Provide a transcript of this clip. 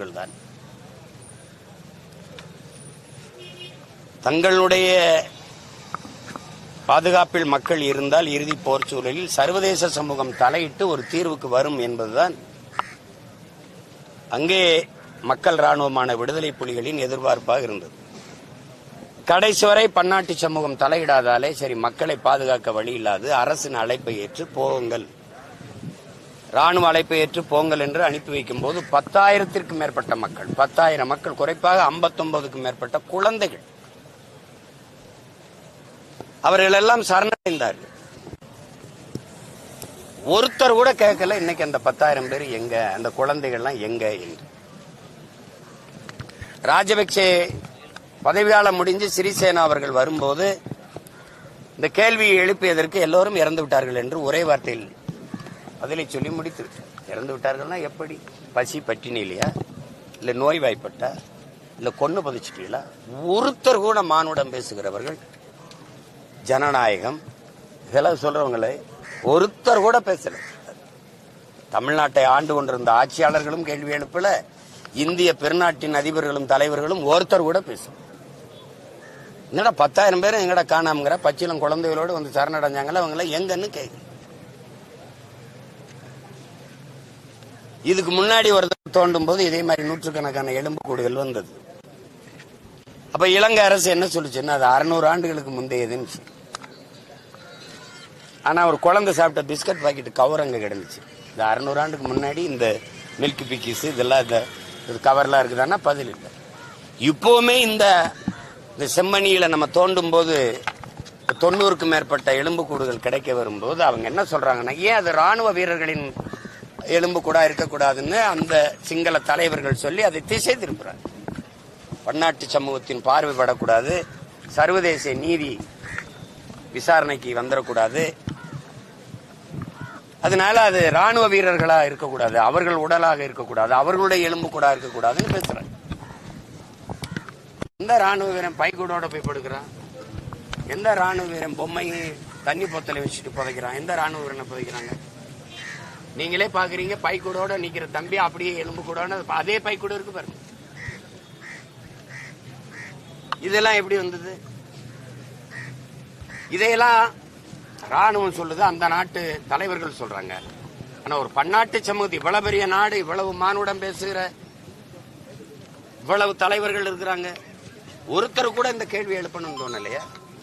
தான் தங்களுடைய பாதுகாப்பில் மக்கள் இருந்தால் இறுதி போர் சூழலில் சர்வதேச சமூகம் தலையிட்டு ஒரு தீர்வுக்கு வரும் என்பதுதான் அங்கே மக்கள் ராணுவமான விடுதலை புலிகளின் எதிர்பார்ப்பாக இருந்தது. கடைசி வரை பன்னாட்டு சமூகம் தலையிடாதாலே சரி, மக்களை பாதுகாக்க வழி இல்லாது அரசின் அழைப்பை ஏற்று போங்கள், ராணுவ அழைப்பை ஏற்று போங்கள் என்று அனுப்பி வைக்கும் போது 10,000த்திற்கும் மேற்பட்ட மக்கள், 10,000 மக்கள், குறைப்பாக 59க்கும் மேற்பட்ட குழந்தைகள், அவர்கள் எல்லாம் சரணடைந்தார்கள். ஒருத்தர் கூட கேட்கல இன்னைக்கு அந்த 10,000 பேர் எங்க, அந்த குழந்தைகள்லாம் எங்க என்று. ராஜபக்சே பதவியாளர் முடிஞ்சு சிறிசேனா அவர்கள் வரும்போது இந்த கேள்வியை எழுப்பியதற்கு எல்லோரும் இறந்து விட்டார்கள் என்று ஒரே வார்த்தையில் பதிலை சொல்லி முடித்து. இறந்து விட்டார்கள்னா எப்படி? பசி பட்டினி இல்லையா, இல்ல நோய் வாய்ப்பட்டா, இல்ல கொன்னு பதிச்சுட்டீங்களா? ஒருத்தர் கூட மானுடம் பேசுகிறவர்கள், ஜனநாயகம் இதெல்லாம் சொல்றவங்களே ஒருத்தர் கூட பேசல. தமிழ்நாட்டை ஆண்டு கொண்டிருந்த ஆட்சியாளர்களும் கேள்வி எழுப்பல, இந்திய பெருநாட்டின் அதிபர்களும் தலைவர்களும் ஒருத்தர் கூட பேசல. என்னடா 10,000 பேர் எங்கடா காணாமங்கிற, பச்சிலம் குழந்தைகளோடு வந்து சரணடைஞ்சாங்களா, அவங்கள எங்கன்னு கேட்க. இதுக்கு முன்னாடி ஒரு தோண்டும் போது இதே மாதிரி நூற்றுக்கணக்கான எலும்புக்கூடுகள் வந்தது. அப்ப இலங்கை அரசு என்ன சொல்லுச்சுன்னா அது 600 ஆண்டுகளுக்கு முந்தையதுன்னு. ஆனா ஒரு குழந்தை சாப்பிட்ட பிஸ்கட் பாக்கெட் கவர் அங்க கிடந்துச்சு. இந்த 600 ஆண்டுக்கு முன்னாடி இந்த மில்க் பிக்கிஸ் இதெல்லாம் இந்த கவர்லாம் இருக்குதான்னா பதில் இல்லை. இப்பவுமே இந்த செம்மணியில நம்ம தோண்டும் போது 90க்கும் மேற்பட்ட எலும்புக்கூடுகள் கிடைக்க வரும்போது அவங்க என்ன சொல்றாங்கன்னா, ஏன் அது ராணுவ வீரர்களின் எலும்பு கூட இருக்கக்கூடாதுன்னு அந்த சிங்கள தலைவர்கள் சொல்லி அதை திசை திருப்புறாங்க. பன்னாட்டு சமூகத்தின் பார்வைப்படக்கூடாது, சர்வதேச நீதி விசாரணைக்கு வந்துடக்கூடாது, அதனால அது ராணுவ வீரர்களா இருக்கக்கூடாது, அவர்கள் உடலாக இருக்கக்கூடாது, அவர்களுடைய எலும்பு கூட இருக்கக்கூடாதுன்னு பேசுறாங்க. எந்த ராணுவ வீரன் பைக்கூடோட போய் படுக்கிறான்? எந்த ராணுவ வீரன் பொம்மையை தண்ணி பொத்தலை வச்சுட்டு புதைக்கிறான்? எந்த ராணுவ வீரனை புதைக்கிறாங்க? நீங்களே பாக்குறீங்க, பைக்கூடோட நிக்கிற தம்பி அப்படியே எலும்பு கூட அதே பைக்கூட இருக்கு பாருங்க. இதெல்லாம் எப்படி வந்தது? இதையெல்லாம் ராணுவம் சொல்லுது, அந்த நாட்டு தலைவர்கள் சொல்றாங்க. ஆனா ஒரு பன்னாட்டு சமூகத்தில் இவ்வளவு பெரிய நாடு, இவ்வளவு மானுடம் பேசுகிற இவ்வளவு தலைவர்கள் இருக்கிறாங்க, ஒருத்தர் கூட இந்த கேள்வி எழுப்பணும்னு தோணலையா?